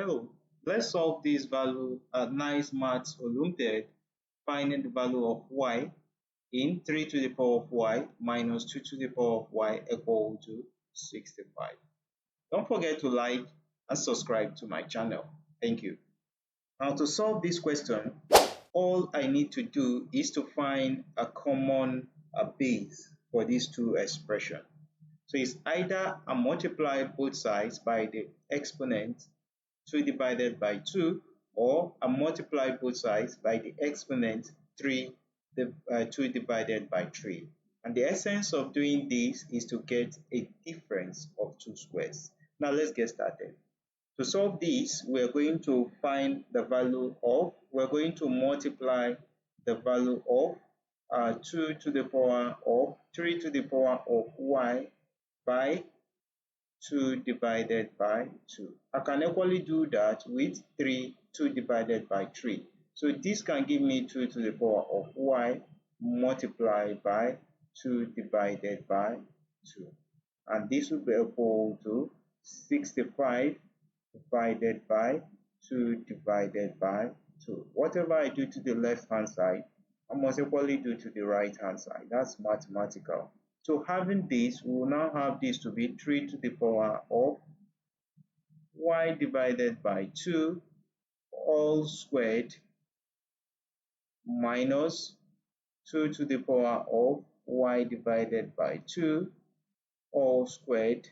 Hello, let's solve this value nice maths Olympiad, finding the value of y in 3 to the power of y minus 2 to the power of y equal to 65. Don't forget to like and subscribe to my channel. Thank you. Now to solve this question, all I need to do is to find a common base for these two expressions. So it's either I multiply both sides by the exponent 2 divided by 2, or I multiply both sides by the exponent 2 divided by 3. And the essence of doing this is to get a difference of two squares. Now let's get started. To solve this, we're going to find the value of, we're going to multiply the value of 2 to the power of 3 to the power of y by 2 divided by 2. I can equally do that with 2 divided by 3. So this can give me 2 to the power of y multiplied by 2 divided by 2. And this will be equal to 65 divided by 2 divided by 2. Whatever I do to the left hand side, I must equally do to the right hand side. That's mathematical. So having this, we will now have this to be 3 to the power of y divided by 2 all squared minus 2 to the power of y divided by 2 all squared,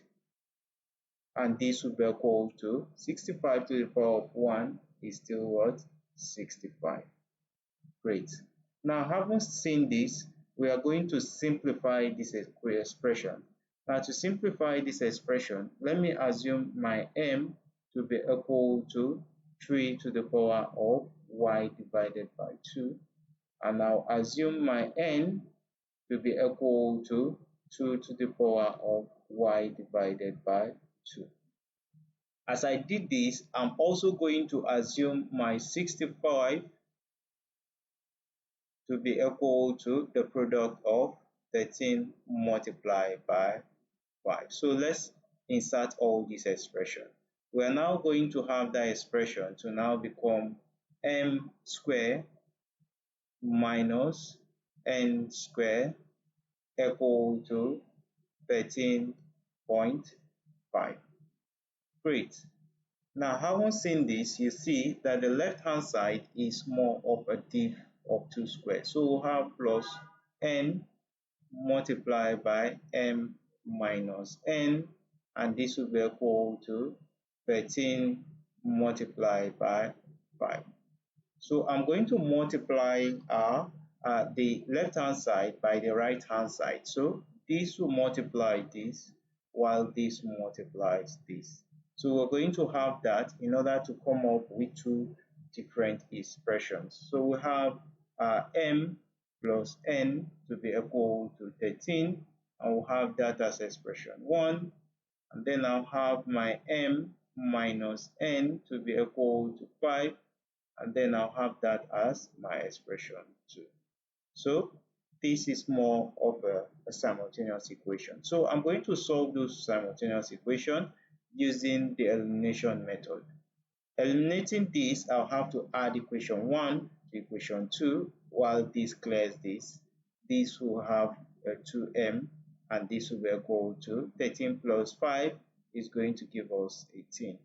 and this will be equal to 65 to the power of 1 is still what? 65. Great. Now having seen this, we are going to simplify this expression. Now to simplify this expression, let me assume my m to be equal to 3 to the power of y divided by 2, and I'll assume my n to be equal to 2 to the power of y divided by 2. As I did this, I'm also going to assume my 65 to be equal to the product of 13 multiplied by 5. So let's insert all these expressions. We are now going to have that expression to now become m squared minus n squared equal to 13.5. Great. Now, having seen this, you see that the left-hand side is more of a diff of two squares. So we'll have plus n multiplied by m minus n, and this will be equal to 13 multiplied by 5. So I'm going to multiply the left-hand side by the right-hand side. So this will multiply this, while this multiplies this. So we're going to have that in order to come up with two different expressions. So we have m plus n to be equal to 13, and we'll have that as expression 1. And then I'll have my m minus n to be equal to 5, and then I'll have that as my expression 2. So this is more of a simultaneous equation. So I'm going to solve those simultaneous equations using the elimination method. Eliminating this, I'll have to add equation 1 to equation 2. While this clears this, this will have 2m, and this will be equal to 13 plus 5 is going to give us 18.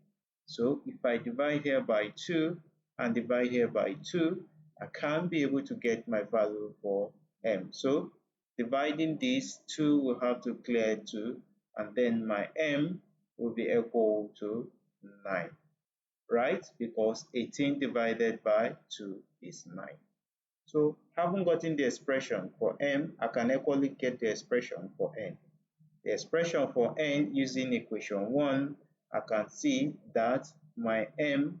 So if I divide here by 2 and divide here by 2, I can be able to get my value for m. So dividing these, 2 will have to clear 2, and then my m will be equal to 9, right? Because 18 divided by 2 is 9. So having gotten the expression for m, I can equally get the expression for n. The expression for n using equation 1, I can see that my m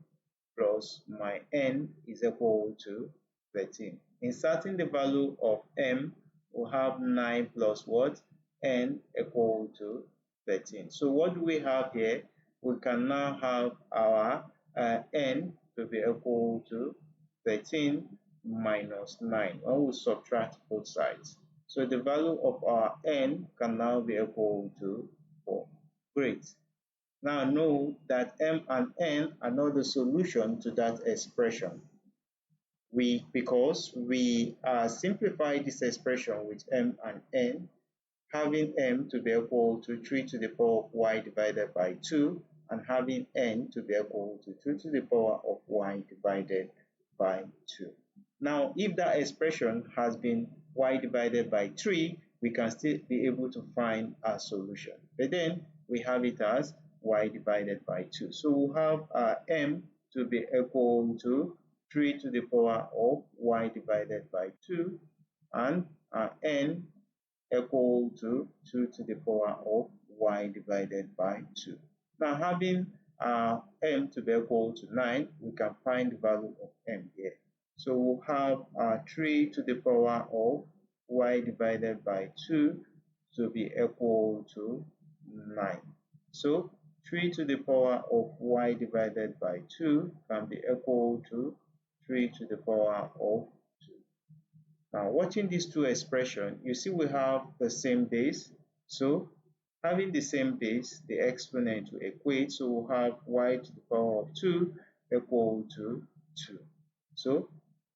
plus my n is equal to 13. Inserting the value of m, we'll have 9 plus what? N equal to 13. So what do we have here? We can now have our n to be equal to 13 minus 9 when we subtract both sides. So the value of our n can now be equal to 4. Great. Now know that m and n are not the solution to that expression. Because we simplify this expression with m and n, having m to be equal to 3 to the power of y divided by 2, and having n to be equal to 2 to the power of y divided by 2. Now, if that expression has been y divided by 3, we can still be able to find our solution. But then we have it as y divided by 2. So we'll have m to be equal to 3 to the power of y divided by 2, and n equal to 2 to the power of y divided by 2. Now, having m to be equal to 9, we can find the value of m here. So we'll have 3 to the power of y divided by 2 to be equal to 9. So 3 to the power of y divided by 2 can be equal to 3 to the power of 2. Now, watching these two expressions, you see we have the same base. So having the same base, the exponent will equate. So we'll have y to the power of 2 equal to 2. So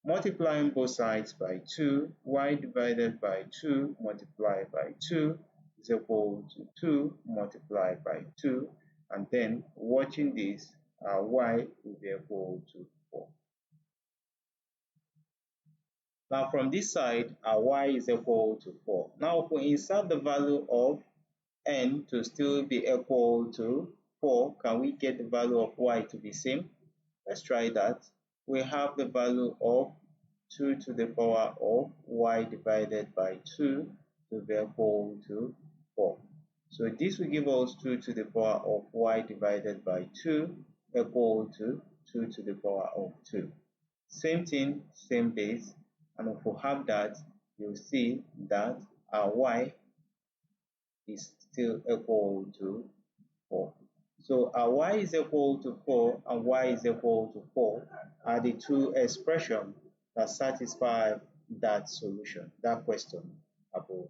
multiplying both sides by 2, y divided by 2 multiplied by 2 is equal to 2 multiplied by 2. And then watching this, y will be equal to 4. Now from this side, our y is equal to 4. Now if we insert the value of n to still be equal to 4, can we get the value of y to be same? Let's try that. We have the value of 2 to the power of y divided by 2 to be equal to 4. So this will give us 2 to the power of y divided by 2 equal to 2 to the power of 2. Same thing, same base. And if we have that, you'll see that our y is still equal to 4. So our y is equal to 4 and y is equal to 4 are the two expressions that satisfy that solution, that question above.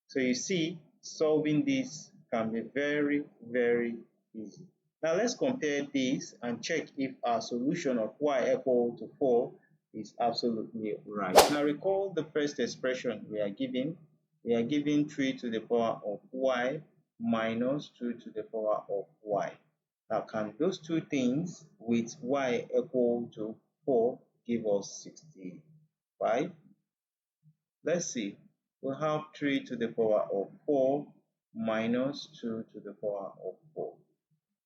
So you see, solving this can be very, very easy. Now let's compare this and check if our solution of y equal to 4 is absolutely right. Now recall the first expression we are given. We are given 3 to the power of y minus 2 to the power of y. Now can those two things with y equal to 4 give us 65? Let's see. We have 3 to the power of 4 minus 2 to the power of 4.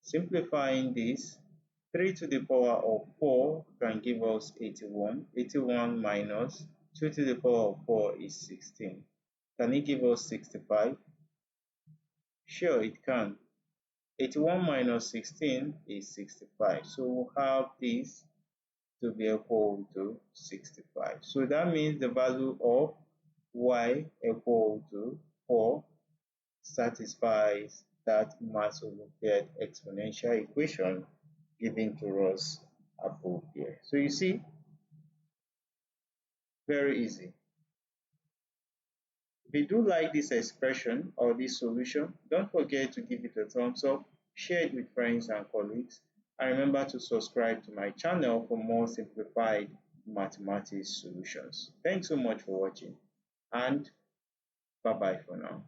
Simplifying this, 3 to the power of 4 can give us 81. 81 minus 2 to the power of 4 is 16. Can it give us 65? Sure, it can. 81 minus 16 is 65. So we'll have this to be equal to 65. So that means the value of y equal to 4 satisfies that mass Olympiad exponential equation given to us above here. So you see, very easy. If you do like this expression or this solution, don't forget to give it a thumbs up, share it with friends and colleagues, and remember to subscribe to my channel for more simplified mathematics solutions. Thanks so much for watching, and bye-bye for now.